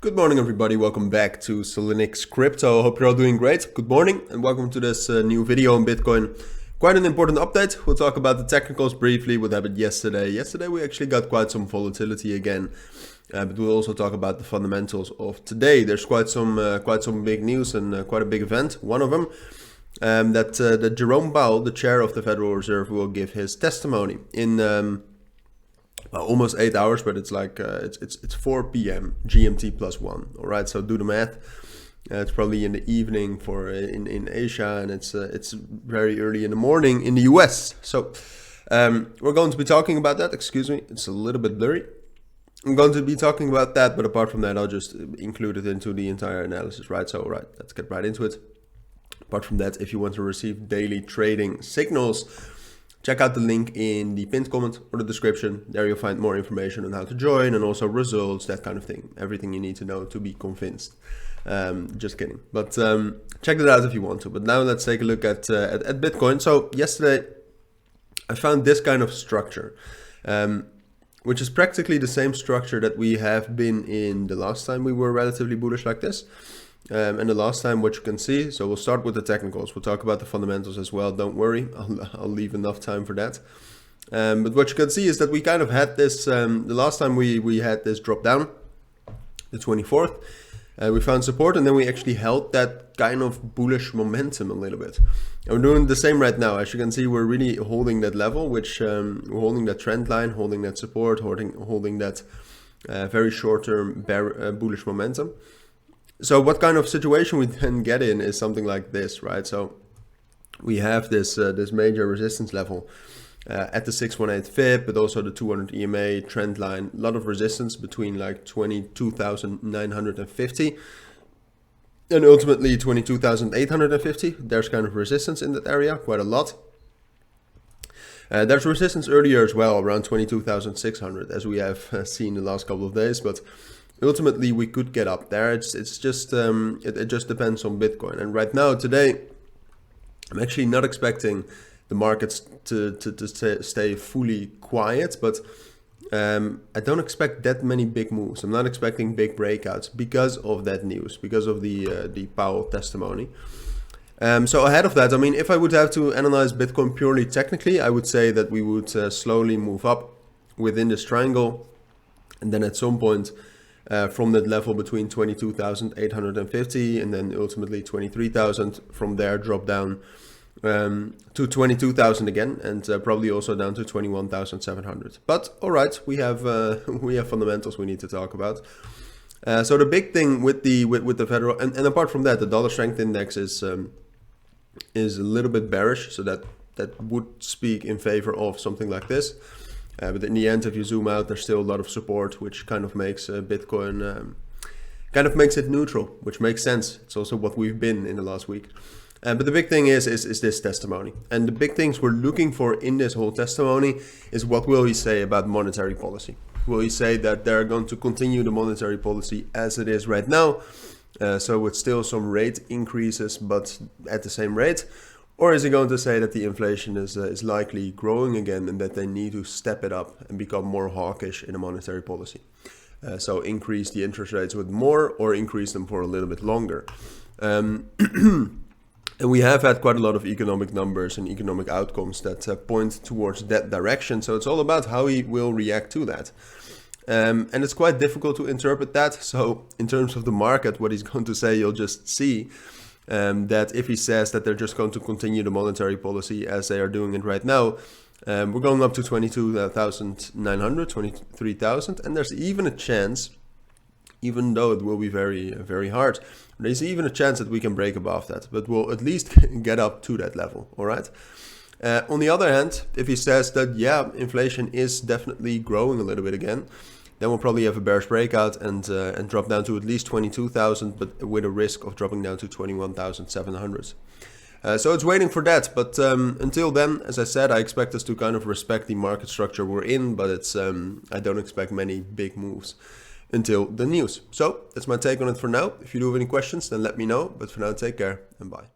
Good morning, everybody. Welcome back to Cilinix Crypto. Hope you're all doing great. Good morning and welcome to this new video on Bitcoin. Quite an important update. We'll talk about the technicals briefly, what happened yesterday. Yesterday we actually got quite some volatility again, but we'll also talk about the fundamentals of today. There's quite some big news and quite a big event. One of them that Jerome Powell, the chair of the Federal Reserve, will give his testimony in almost 8 hours, but it's like it's 4 p.m. GMT plus 1. All right, so do the math. It's probably in the evening for in Asia, and it's very early in the morning in the US. So we're going to be talking about that. Excuse me, it's a little bit blurry. I'm going to be talking about that, but apart from that, I'll just include it into the entire analysis, right? So, all right, let's get right into it. Apart from that, if you want to receive daily trading signals, check out the link in the pinned comment or the description. There you'll find more information on how to join and also results, that kind of thing. Everything you need to know to be convinced. Just kidding. But check it out if you want to. But now let's take a look at Bitcoin. So yesterday I found this kind of structure, which is practically the same structure that we have been in the last time we were relatively bullish like this. And the last time, what you can see, so we'll start with the technicals. We'll talk about the fundamentals as well. Don't worry, I'll leave enough time for that. But what you can see is that we kind of had this, the last time we had this drop down, the 24th. We found support and then we actually held that kind of bullish momentum a little bit. And we're doing the same right now. As you can see, we're really holding that level, which we're holding that trend line, holding that support, holding that very short-term bullish momentum. So what kind of situation we then get in is something like this, right? So we have this major resistance level at the 618 FIB, but also the 200 EMA trend line. A lot of resistance between like 22,950 and ultimately 22,850. There's kind of resistance in that area, quite a lot. There's resistance earlier as well, around 22,600, as we have seen the last couple of days, but ultimately we could get up there. It just depends on Bitcoin. And right now, today, I'm actually not expecting the markets to stay fully quiet, but I don't expect that many big moves. I'm not expecting big breakouts because of that news, because of the Powell testimony. So ahead of that, I mean, if I would have to analyze Bitcoin purely technically, I would say that we would slowly move up within this triangle, and then at some point from that level between 22,850 and then ultimately 23,000, from there drop down to 22,000 again, and probably also down to 21,700. But all right, we have fundamentals we need to talk about. So the big thing with the federal, and apart from that, the dollar strength index is a little bit bearish, so that would speak in favor of something like this. But in the end, if you zoom out, there's still a lot of support, which kind of makes Bitcoin, kind of makes it neutral, which makes sense. It's also what we've been in the last week. But the big thing is this testimony. And the big things we're looking for in this whole testimony is, what will he say about monetary policy? Will he say that they're going to continue the monetary policy as it is right now? So with still some rate increases, but at the same rate? Or is he going to say that the inflation is likely growing again and that they need to step it up and become more hawkish in a monetary policy? So increase the interest rates with more or increase them for a little bit longer. And we have had quite a lot of economic numbers and economic outcomes that point towards that direction. So it's all about how he will react to that. And it's quite difficult to interpret that. So in terms of the market, what he's going to say, you'll just see that if he says that they're just going to continue the monetary policy as they are doing it right now, we're going up to 22,900, 23,000, and there's even a chance, even though it will be very, very hard, there's even a chance that we can break above that, but we'll at least get up to that level, all right? On the other hand, if he says that, yeah, inflation is definitely growing a little bit again, then we'll probably have a bearish breakout and drop down to at least 22,000, but with a risk of dropping down to 21,700. So it's waiting for that. But until then, as I said, I expect us to kind of respect the market structure we're in, but it's I don't expect many big moves until the news. So that's my take on it for now. If you do have any questions, then let me know. But for now, take care and bye.